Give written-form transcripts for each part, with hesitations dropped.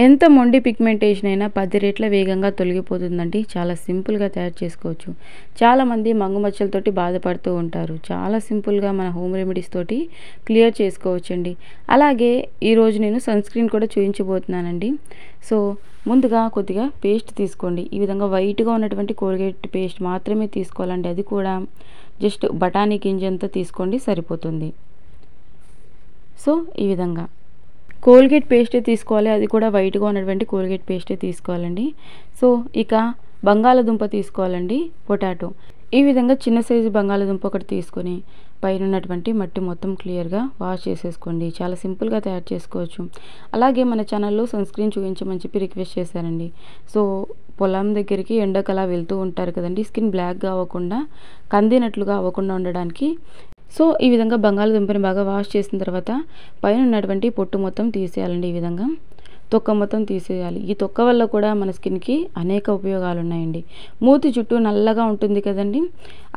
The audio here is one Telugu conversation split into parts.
ఎంత మొండి పిగ్మెంటేషన్ అయినా 10 రెట్ల వేగంగా తొలగిపోతుందండి. చాలా సింపుల్‌గా తయారు చేసుకోవచ్చు. చాలామంది మంగుమచ్చలతోటి బాధపడుతూ ఉంటారు. చాలా సింపుల్‌గా మన హోమ్ రెమెడీస్ తోటి క్లియర్ చేసుకోవచ్చండి. అలాగే ఈరోజు నేను సన్ స్క్రీన్ కూడా చూయించబోతున్నానండి. సో, ముందుగా కొద్దిగా పేస్ట్ తీసుకోండి. ఈ విధంగా వైట్‌గా ఉన్నటువంటి కోల్గేట్ పేస్ట్ మాత్రమే తీసుకోవాలండి. అది కూడా జస్ట్ బఠానీ గింజంత తీసుకోండి సరిపోతుంది. సో, ఈ విధంగా కోల్గేట్ పేస్టే తీసుకోవాలి. అది కూడా వైట్‌గా ఉన్నటువంటి కోల్గేట్ పేస్టే తీసుకోవాలండి. సో, ఇక బంగాళదుంప తీసుకోవాలండి. పొటాటో. ఈ విధంగా చిన్న సైజు బంగాళదుంప ఒకటి తీసుకొని పైన ఉన్నటువంటి మట్టి మొత్తం క్లియర్‌గా వాష్ చేసేసుకోండి. చాలా సింపుల్‌గా తయారు చేసుకోవచ్చు. అలాగే మన ఛానల్‌లో సన్ స్క్రీన్ చూపించమని చెప్పి రిక్వెస్ట్ చేశానండి. సో, పొలం దగ్గరికి ఎండకు అలా వెళ్తూ ఉంటారు కదండీ! స్కిన్ బ్లాక్‌గా అవ్వకుండా, కందినట్లుగా అవ్వకుండా ఉండడానికి సో, ఈ విధంగా బంగాళదుంపని బాగా వాష్ చేసిన తర్వాత పైన ఉన్నటువంటి పొట్టు మొత్తం తీసేయాలండి. ఈ విధంగా తొక్క మొత్తం తీసేయాలి. ఈ తొక్క వల్ల కూడా మన స్కిన్‌కి అనేక ఉపయోగాలు ఉన్నాయండి. మూతి చుట్టూ నల్లగా ఉంటుంది కదండీ!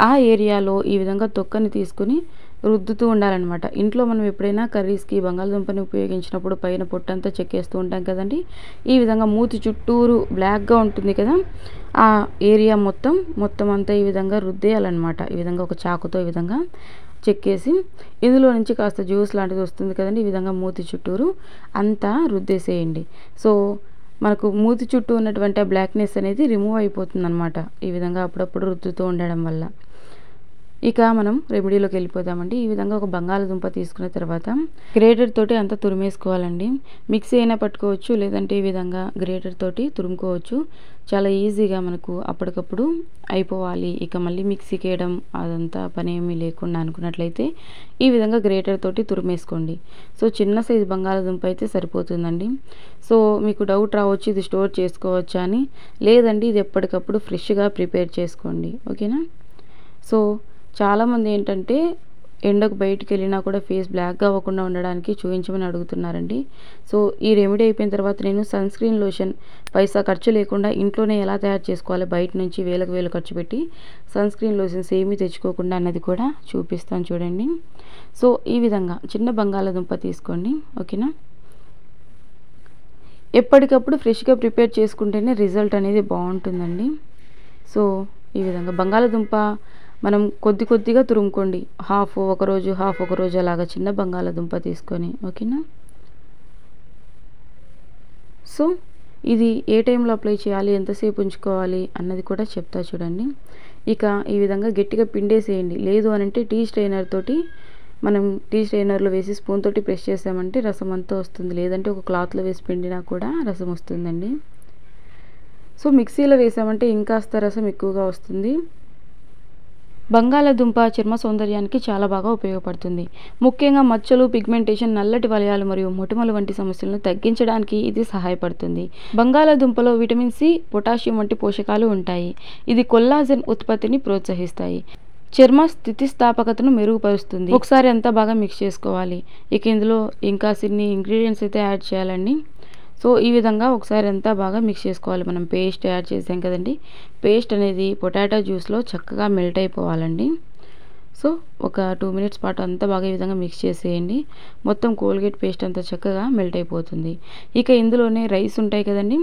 ఆ ఏరియాలో ఈ విధంగా తొక్కని తీసుకొని రుద్దుతూ ఉండాలనమాట. ఇంట్లో మనం ఎప్పుడైనా కర్రీస్‌కి బంగాళదుంపని ఉపయోగించినప్పుడు పైన పొట్టంతా చెక్కేస్తూ ఉంటాం కదండీ! ఈ విధంగా మూతి చుట్టూరు బ్లాక్‌గా ఉంటుంది కదా! ఆ ఏరియా మొత్తం అంతా ఈ విధంగా రుద్దేయాలనమాట. ఈ విధంగా ఒక చాకుతో ఈ విధంగా చెక్కేసి ఇందులో నుంచి కాస్త జ్యూస్ లాంటిది వస్తుంది కదండి! ఈ విధంగా మూతి చుట్టూరు అంతా రుద్దేసేయండి. సో, మనకు మూతి చుట్టూ ఉన్నటువంటి ఆ బ్లాక్‌నెస్ అనేది రిమూవ్ అయిపోతుందనమాట. ఈ విధంగా అప్పుడప్పుడు రుద్దుతూ ఉండడం వల్ల. ఇక మనం రెమెడీలోకి వెళ్ళిపోదామండి. ఈ విధంగా ఒక బంగాళదుంప తీసుకున్న తర్వాత గ్రేటర్ తోటి అంతా తురిమేసుకోవాలండి. మిక్సీ అయినా పట్టుకోవచ్చు, లేదంటే ఈ విధంగా గ్రేటర్ తోటి తురుముకోవచ్చు. చాలా ఈజీగా మనకు అప్పటికప్పుడు అయిపోవాలి, ఇక మళ్ళీ మిక్సీకి వేయడం అదంతా పని ఏమీ లేకుండా అనుకున్నట్లయితే ఈ విధంగా గ్రేటర్ తోటి తురిమేసుకోండి. సో, చిన్న సైజు బంగాళదుంప అయితే సరిపోతుందండి. సో, మీకు డౌట్ రావచ్చు ఇది స్టోర్ చేసుకోవచ్చా అని. లేదండి, ఇది ఎప్పటికప్పుడు ఫ్రెష్‌గా ప్రిపేర్ చేసుకోండి. ఓకేనా? సో, చాలామంది ఏంటంటే ఎండకు బయటికి వెళ్ళినా కూడా ఫేస్ బ్లాక్‌గా అవ్వకుండా ఉండడానికి చూపించమని అడుగుతున్నారండి. సో, ఈ రెమెడీ అయిపోయిన తర్వాత నేను సన్ స్క్రీన్ లోషన్ పైసా ఖర్చు లేకుండా ఇంట్లోనే ఎలా తయారు చేసుకోవాలి, బయట నుంచి వేలకు వేలు ఖర్చు పెట్టి సన్ స్క్రీన్ లోషన్స్ ఏమీ తెచ్చుకోకుండా అన్నది కూడా చూపిస్తాను చూడండి. సో, ఈ విధంగా చిన్న బంగాళదుంప తీసుకోండి. ఓకేనా? ఎప్పటికప్పుడు ఫ్రెష్‌గా ప్రిపేర్ చేసుకుంటేనే రిజల్ట్ అనేది బాగుంటుందండి. సో, ఈ విధంగా బంగాళదుంప మనం కొద్ది కొద్దిగా తురుముకోండి. హాఫ్ ఒకరోజు, హాఫ్ ఒకరోజు అలాగా చిన్న బంగాళదుంప తీసుకొని. ఓకేనా? సో, ఇది ఏ టైంలో అప్లై చేయాలి, ఎంతసేపు ఉంచుకోవాలి అన్నది కూడా చెప్తా చూడండి. ఇక ఈ విధంగా గట్టిగా పిండేసేయండి. లేదు అనంటే టీ స్ట్రెయినర్ తోటి మనం టీ స్ట్రెయినర్‌లో వేసి స్పూన్ తోటి ప్రెస్ చేసామంటే రసం అంతా వస్తుంది. లేదంటే ఒక క్లాత్‌లో వేసి పిండినా కూడా రసం వస్తుందండి. సో, మిక్సీలో వేసామంటే ఇంకాస్త రసం ఎక్కువగా వస్తుంది. బంగాళదుంప చర్మ సౌందర్యానికి చాలా బాగా ఉపయోగపడుతుంది. ముఖ్యంగా మచ్చలు, పిగ్మెంటేషన్, నల్లటి వలయాలు మరియు మొటిమలు వంటి సమస్యలను తగ్గించడానికి ఇది సహాయపడుతుంది. బంగాళదుంపలో విటమిన్ సి, పొటాషియం వంటి పోషకాలు ఉంటాయి. ఇది కొల్లాజెన్ ఉత్పత్తిని ప్రోత్సహిస్తాయి. చర్మ స్థితిస్థాపకతను మెరుగుపరుస్తుంది. ఒకసారి అంతా బాగా మిక్స్ చేసుకోవాలి. ఇక ఇందులో ఇంకా కొన్ని ఇంగ్రీడియంట్స్ అయితే యాడ్ చేయాలండి. సో, ఈ విధంగా ఒకసారి అంతా బాగా మిక్స్ చేసుకోవాలి. మనం పేస్ట్ యాడ్ చేసాం కదండి! పేస్ట్ అనేది పొటాటో జ్యూస్‌లో చక్కగా మెల్ట్ అయిపోవాలండి. సో, ఒక 2 మినిట్స్ పాటు అంతా బాగా ఈ విధంగా మిక్స్ చేసేయండి. మొత్తం కోల్గేట్ పేస్ట్ అంతా చక్కగా మెల్ట్ అయిపోతుంది. ఇక ఇందులోనే రైస్ ఉంటాయి కదండి!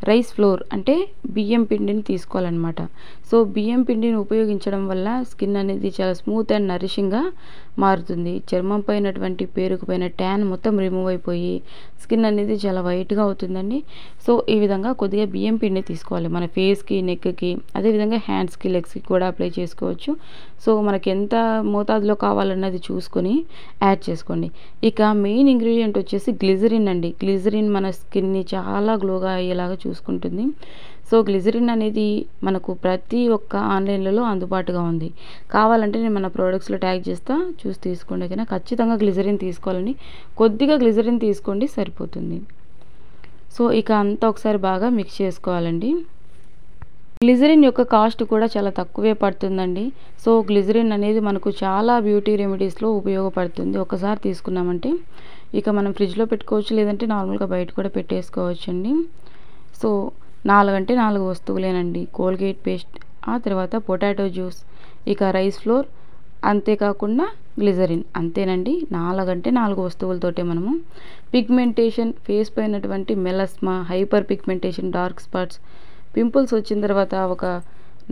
రైస్ ఫ్లోర్ అంటే బియ్యం పిండిని తీసుకోవాలన్నమాట. సో, బియ్యం పిండిని ఉపయోగించడం వల్ల స్కిన్ అనేది చాలా స్మూత్ అండ్ నరిషింగ్‌గా మారుతుంది. చర్మం పైనటువంటి పేరుకుపోయిన ట్యాన్ మొత్తం రిమూవ్ అయిపోయి స్కిన్ అనేది చాలా వైట్‌గా అవుతుందండి. సో, ఈ విధంగా కొద్దిగా బియ్యం పిండి తీసుకోవాలి. మన ఫేస్‌కి, నెక్‌కి, అదేవిధంగా హ్యాండ్స్‌కి, లెగ్స్‌కి కూడా అప్లై చేసుకోవచ్చు. సో, మనకి ఎంత మోతాదులో కావాలన్నది చూసుకొని యాడ్ చేసుకోండి. ఇక మెయిన్ ఇంగ్రీడియంట్ వచ్చేసి గ్లిజరిన్ అండి. గ్లిజరిన్ మన స్కిన్ని చాలా గ్లోగా అయ్యేలాగా చూసుకుంటుంది. సో, గ్లిజరిన్ అనేది మనకు ప్రతి ఒక్క ఆన్లైన్‌లలో అందుబాటుగా ఉంది. కావాలంటే నేను మన ప్రోడక్ట్స్‌లో ట్యాగ్ చేస్తా, చూసి తీసుకోండి. ఓకేనా? ఖచ్చితంగా గ్లిజరిన్ తీసుకోవాలండి. కొద్దిగా గ్లిజరిన్ తీసుకోండి సరిపోతుంది. సో, ఇక అంతా ఒకసారి బాగా మిక్స్ చేసుకోవాలండి. గ్లిజరిన్ యొక్క కాస్ట్ కూడా చాలా తక్కువే పడుతుందండి. సో, గ్లిజరిన్ అనేది మనకు చాలా బ్యూటీ రెమెడీస్‌లో ఉపయోగపడుతుంది. ఒకసారి తీసుకున్నామంటే ఇక మనం ఫ్రిడ్జ్‌లో పెట్టుకోవచ్చు, లేదంటే నార్మల్‌గా బయట కూడా పెట్టేసుకోవచ్చండి. సో, 4 అంటే 4 వస్తువులేనండి. కోల్గేట్ పేస్ట్, ఆ తర్వాత పొటాటో జ్యూస్, ఇక రైస్ ఫ్లోర్, అంతేకాకుండా గ్లిజరిన్, అంతేనండి. 4 అంటే 4 వస్తువులతోటే మనము పిగ్మెంటేషన్, ఫేస్ పైనటువంటి melasma, hyper pigmentation, dark spots, pimples వచ్చిన తర్వాత ఒక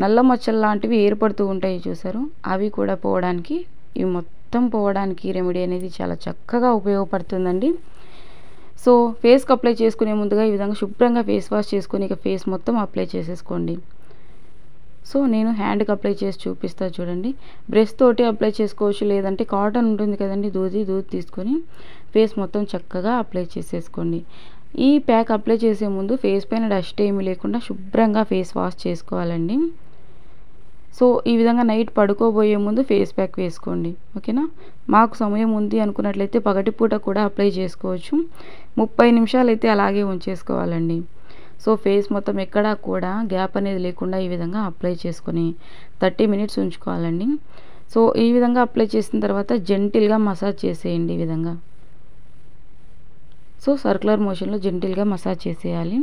నల్ల మచ్చలు లాంటివి ఏర్పడుతూ ఉంటాయి చూసారు, అవి కూడా పోవడానికి, ఇవి మొత్తం పోవడానికి రెమెడీ అనేది చాలా చక్కగా ఉపయోగపడుతుందండి. సో ఫేస్కి అప్లై చేసుకునే ముందుగా ఈ విధంగా శుభ్రంగా ఫేస్ వాష్ చేసుకొని ఇక ఫేస్ మొత్తం అప్లై చేసేసుకోండి. సో నేను హ్యాండ్కి అప్లై చేసి చూపిస్తా చూడండి. బ్రష్ తోటి అప్లై చేసుకోవచ్చు, లేదంటే కాటన్ ఉంటుంది కదండి, దూది తీసుకొని ఫేస్ మొత్తం చక్కగా అప్లై చేసేసుకోండి. ఈ ప్యాక్ అప్లై చేసే ముందు ఫేస్ పైన డస్ట్ ఏమీ లేకుండా శుభ్రంగా ఫేస్ వాష్ చేసుకోవాలండి. సో ఈ విధంగా నైట్ పడుకోబోయే ముందు ఫేస్ ప్యాక్ వేసుకోండి, ఓకేనా. మాకు సమయం ఉంది అనుకున్నట్లయితే పగటిపూట కూడా అప్లై చేసుకోవచ్చు. 30 నిమిషాలు అయితే అలాగే ఉంచేసుకోవాలండి. సో ఫేస్ మొత్తం ఎక్కడా కూడా గ్యాప్ అనేది లేకుండా ఈ విధంగా అప్లై చేసుకొని 30 మినిట్స్ ఉంచుకోవాలండి. సో ఈ విధంగా అప్లై చేసిన తర్వాత జెంటిల్గా మసాజ్ చేసేయండి ఈ విధంగా. సో సర్క్యులర్ మోషన్లో జెంటిల్గా మసాజ్ చేసేయాలి.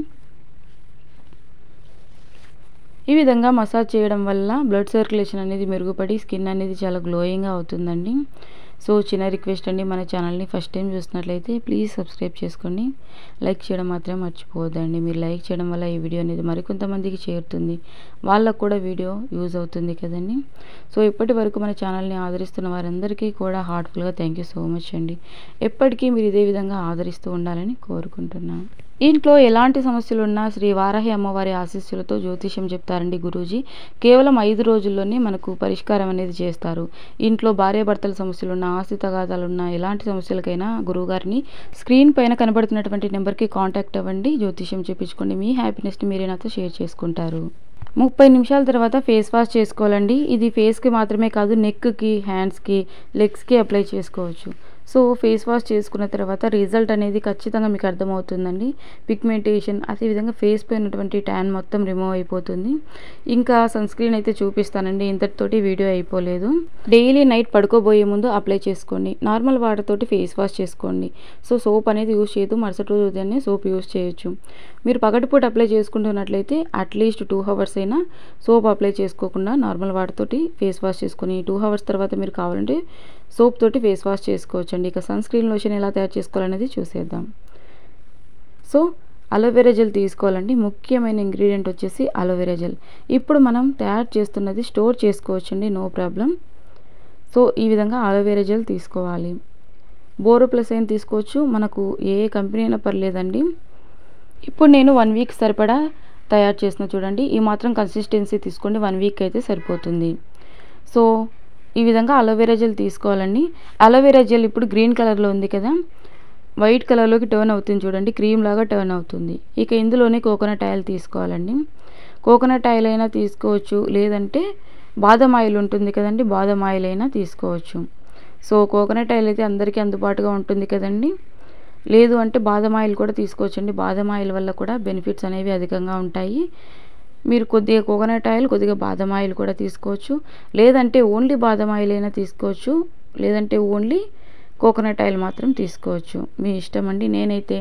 ఈ విధంగా మసాజ్ చేయడం వల్ల బ్లడ్ సర్క్యులేషన్ అనేది మెరుగుపడి స్కిన్ అనేది చాలా గ్లోయింగ్గా అవుతుందండి. సో చిన్న రిక్వెస్ట్ అండి, మన ఛానల్ని ఫస్ట్ టైం చూసినట్లయితే ప్లీజ్ సబ్స్క్రైబ్ చేసుకోండి. లైక్ చేయడం మాత్రం మర్చిపోవద్దండి. మీరు లైక్ చేయడం వల్ల ఈ వీడియో అనేది మరికొంతమందికి చేరుతుంది, వాళ్ళకు కూడా వీడియో యూజ్ అవుతుంది కదండి. సో ఇప్పటి వరకు మన ఛానల్ని ఆదరిస్తున్న వారందరికీ కూడా హార్ట్ఫుల్గా థ్యాంక్ యూ సో మచ్ అండి. ఎప్పటికీ మీరు ఇదే విధంగా ఆదరిస్తూ ఉండాలని కోరుకుంటున్నాను. ఇంట్లో ఎలాంటి సమస్యలు ఉన్నా శ్రీ వారాహి అమ్మవారి ఆశీస్సులతో జ్యోతిష్యం చెప్తారండి గురూజీ. కేవలం 5 రోజుల్లోనే మనకు పరిష్కారం అనేది చేస్తారు. ఇంట్లో భార్యాభర్తల సమస్యలు ఉన్నా, ఆస్తి తగాదాలు ఉన్నా, ఎలాంటి సమస్యలకైనా గురువుగారిని స్క్రీన్ పైన కనబడుతున్నటువంటి నెంబర్కి కాంటాక్ట్ అవ్వండి. జ్యోతిష్యం చేయించుకోండి. మీ హ్యాపీనెస్ని మీరే నాతో షేర్ చేసుకుంటారు. 30 నిమిషాల తర్వాత ఫేస్ వాష్ చేసుకోవాలండి. ఇది ఫేస్కి మాత్రమే కాదు, నెక్కి, హ్యాండ్స్కి, లెగ్స్కి అప్లై చేసుకోవచ్చు. సో ఫేస్ వాష్ చేసుకున్న తర్వాత రిజల్ట్ అనేది ఖచ్చితంగా మీకు అర్థమవుతుందండి. పిగ్మెంటేషన్, అదేవిధంగా ఫేస్ పై ఉన్నటువంటి ట్యాన్ మొత్తం రిమూవ్ అయిపోతుంది. ఇంకా సన్ స్క్రీన్ అయితే చూపిస్తానండి. ఇంతటితోటి వీడియో అయిపోలేదు. డైలీ నైట్ పడుకోబోయే ముందు అప్లై చేసుకోండి. నార్మల్ వాటర్ తోటి ఫేస్ వాష్ చేసుకోండి. సో సోప్ అనేది యూజ్ చేయదు, మరుసటి రోజు ఉదయాన్నే సోప్ యూజ్ చేయొచ్చు. మీరు పగటిపూట అప్లై చేసుకుంటున్నట్లయితే అట్లీస్ట్ 2 hours అయినా సోప్ అప్లై చేసుకోకుండా నార్మల్ వాటర్ తోటి ఫేస్ వాష్ చేసుకొని 2 hours తర్వాత మీరు కావాలంటే సోప్ తోటి ఫేస్ వాష్ చేసుకోవచ్చు అండి. ఇక సన్ స్క్రీన్ లోషన్ ఎలా తయారు చేసుకోవాలనేది చూసేద్దాం. సో అలోవెరా జెల్ తీసుకోవాలండి. ముఖ్యమైన ఇంగ్రీడియంట్ వచ్చేసి అలోవెరా జెల్. ఇప్పుడు మనం తయారు చేస్తున్నది స్టోర్ చేసుకోవచ్చండి, నో ప్రాబ్లం. సో ఈ విధంగా అలోవెరా జెల్ తీసుకోవాలి. బోరోప్లస్ అయినా తీసుకోవచ్చు, మనకు ఏ కంపెనీ అయినా పర్లేదండి. ఇప్పుడు నేను 1 week సరిపడా తయారు చేసిన చూడండి, ఈ మాత్రం కన్సిస్టెన్సీ తీసుకోండి. 1 week అయితే సరిపోతుంది. సో ఈ విధంగా అలోవెరా జెల్ తీసుకోవాలండి. అలోవెరా జెల్ ఇప్పుడు గ్రీన్ కలర్లో ఉంది కదా, వైట్ కలర్లోకి టర్న్ అవుతుంది చూడండి, క్రీమ్ లాగా టర్న్ అవుతుంది. ఇక ఇందులోనే కోకోనట్ ఆయిల్ తీసుకోవాలండి. కోకోనట్ ఆయిల్ అయినా తీసుకోవచ్చు, లేదంటే బాదం ఆయిల్ ఉంటుంది కదండి, బాదం ఆయిల్ అయినా తీసుకోవచ్చు. సో కోకోనట్ ఆయిల్ అయితే అందరికీ అందుబాటుగా ఉంటుంది కదండి. లేదు అంటే బాదం ఆయిల్ కూడా తీసుకోవచ్చండి. బాదం ఆయిల్ వల్ల కూడా బెనిఫిట్స్ అనేవి అధికంగా ఉంటాయి. మీరు కొద్దిగా కోకోనట్ ఆయిల్, కొద్దిగా బాదం ఆయిల్ కూడా తీసుకోవచ్చు, లేదంటే ఓన్లీ బాదం ఆయిల్ అయినా తీసుకోవచ్చు, లేదంటే ఓన్లీ కోకోనట్ ఆయిల్ మాత్రం తీసుకోవచ్చు. మీ ఇష్టం అండి. నేనైతే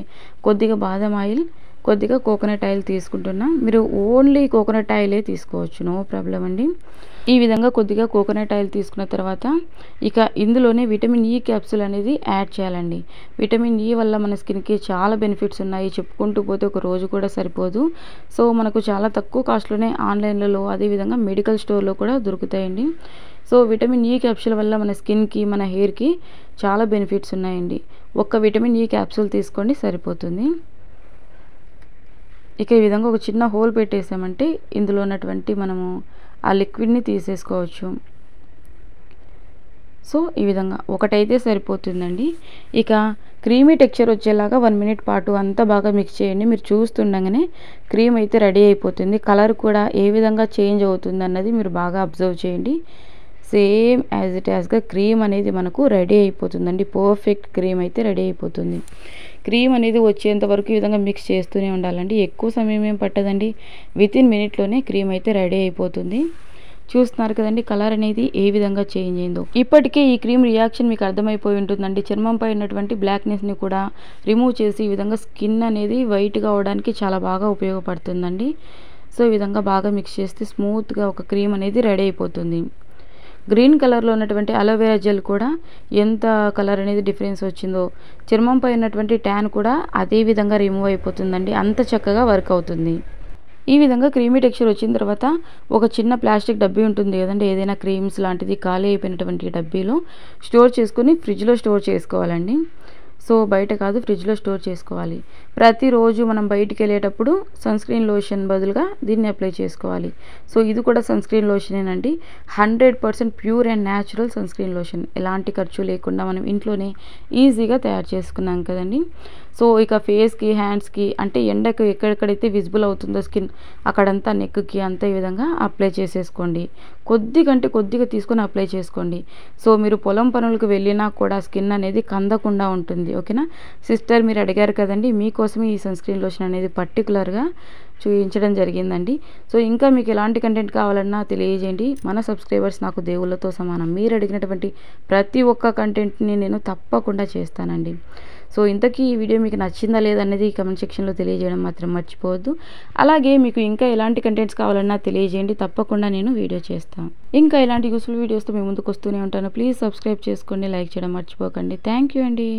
కొద్దిగా బాదం ఆయిల్, కొద్దిగా కోకోనట్ ఆయిల్ తీసుకుంటున్నా. మీరు ఓన్లీ కోకోనట్ ఆయిలే తీసుకోవచ్చు, నో ప్రాబ్లం అండి. ఈ విధంగా కొద్దిగా కోకోనట్ ఆయిల్ తీసుకున్న తర్వాత ఇక ఇందులోనే విటమిన్ ఈ క్యాప్సూల్ అనేది యాడ్ చేయాలండి. విటమిన్ ఈ వల్ల మన స్కిన్కి చాలా బెనిఫిట్స్ ఉన్నాయి, చెప్పుకుంటూ పోతే ఒక రోజు కూడా సరిపోదు. సో మనకు చాలా తక్కువ కాస్ట్లోనే ఆన్లైన్లలో, అదేవిధంగా మెడికల్ స్టోర్లో కూడా దొరుకుతాయండి. సో విటమిన్ ఈ క్యాప్సూల్ వల్ల మన స్కిన్కి, మన హెయిర్కి చాలా బెనిఫిట్స్ ఉన్నాయండి. ఒక్క విటమిన్ ఈ క్యాప్సూల్ తీసుకోండి, సరిపోతుంది. ఇక ఈ విధంగా ఒక చిన్న హోల్ పెట్టేసామంటే ఇందులో ఉన్నటువంటి మనము ఆ లిక్విడ్ని తీసేసుకోవచ్చు. సో ఈ విధంగా ఒకటైతే సరిపోతుందండి. ఇక క్రీమీ టెక్స్చర్ వచ్చేలాగా 1 minute పాటు అంతా బాగా మిక్స్ చేయండి. మీరు చూస్తుండగానే క్రీమ్ అయితే రెడీ అయిపోతుంది. కలర్ కూడా ఏ విధంగా చేంజ్ అవుతుంది అన్నది మీరు బాగా అబ్జర్వ్ చేయండి. సేమ్ యాజ్ ఇట్ యాజ్గా క్రీమ్ అనేది మనకు రెడీ అయిపోతుందండి. పర్ఫెక్ట్ క్రీమ్ అయితే రెడీ అయిపోతుంది. క్రీమ్ అనేది వచ్చేంత వరకు ఈ విధంగా మిక్స్ చేస్తూనే ఉండాలండి. ఎక్కువ సమయం ఏం పట్టదండి, వితిన్ మినిట్లోనే క్రీమ్ అయితే రెడీ అయిపోతుంది. చూస్తున్నారు కదండి కలర్ అనేది ఏ విధంగా చేంజ్ అయిందో. ఇప్పటికే ఈ క్రీమ్ రియాక్షన్ మీకు అర్థమైపోయి ఉంటుందండి. చర్మంపై ఉన్నటువంటి బ్లాక్నెస్ని కూడా రిమూవ్ చేసి ఈ విధంగా స్కిన్ అనేది వైట్గా అవడానికి చాలా బాగా ఉపయోగపడుతుందండి. సో ఈ విధంగా బాగా మిక్స్ చేస్తే స్మూత్గా ఒక క్రీమ్ అనేది రెడీ అయిపోతుంది. గ్రీన్ కలర్లో ఉన్నటువంటి అలోవెరా జెల్ కూడా ఎంత కలర్ అనేది డిఫరెన్స్ వచ్చిందో, చర్మంపై ఉన్నటువంటి ట్యాన్ కూడా అదే విధంగా రిమూవ్ అయిపోతుందండి. అంత చక్కగా వర్క్ అవుతుంది. ఈ విధంగా క్రీమీ టెక్స్చర్ వచ్చిన తర్వాత ఒక చిన్న ప్లాస్టిక్ డబ్బీ ఉంటుంది కదండి, ఏదైనా క్రీమ్స్ లాంటిది ఖాళీ అయిపోయినటువంటి డబ్బీలో స్టోర్ చేసుకుని ఫ్రిడ్జ్లో స్టోర్ చేసుకోవాలండి. సో బయట కాదు, ఫ్రిడ్జ్లో స్టోర్ చేసుకోవాలి. ప్రతిరోజు మనం బయటికి వెళ్ళేటప్పుడు సన్ స్క్రీన్ లోషన్ బదులుగా దీన్ని అప్లై చేసుకోవాలి. సో ఇది కూడా సన్ స్క్రీన్ లోషనేనండి. 100% pure and natural sun screen lotion. ఎలాంటి ఖర్చు లేకుండా మనం ఇంట్లోనే ఈజీగా తయారు చేసుకున్నాం కదండి. సో ఇక ఫేస్కి, హ్యాండ్స్కి అంటే ఎండకు ఎక్కడెక్కడైతే విజిబుల్ అవుతుందో స్కిన్ అక్కడంతా నెక్కి అంతా ఈ విధంగా అప్లై చేసేసుకోండి. కొద్దిగా తీసుకొని అప్లై చేసుకోండి. సో మీరు పొలం పనులకు వెళ్ళినా కూడా స్కిన్ అనేది కందకుండా ఉంటుంది. ఓకేనా సిస్టర్, మీరు అడిగారు కదండి, మీకోసమే ఈ సన్ స్క్రీన్ లోషన్ అనేది పర్టికులర్గా చూపించడం జరిగిందండి. సో ఇంకా మీకు ఎలాంటి కంటెంట్ కావాలన్నా తెలియజేయండి. మన సబ్స్క్రైబర్స్ నాకు దేవుళ్ళతో సమానం. మీరు అడిగినటువంటి ప్రతి ఒక్క కంటెంట్ని నేను తప్పకుండా చేస్తానండి. సో ఇంతకీ ఈ వీడియో మీకు నచ్చిందా లేదనేది కమెంట్ సెక్షన్లో తెలియజేయడం మాత్రం మర్చిపోవద్దు. అలాగే మీకు ఇంకా ఎలాంటి కంటెంట్స్ కావాలన్నా తెలియజేయండి, తప్పకుండా నేను వీడియో చేస్తాను. ఇంకా ఇలాంటి యూస్ఫుల్ వీడియోస్తో మీ ముందుకు వస్తూనే ఉంటాను. ప్లీజ్ సబ్స్క్రైబ్ చేసుకోండి, లైక్ చేయడం మర్చిపోకండి. థ్యాంక్ యూ అండి.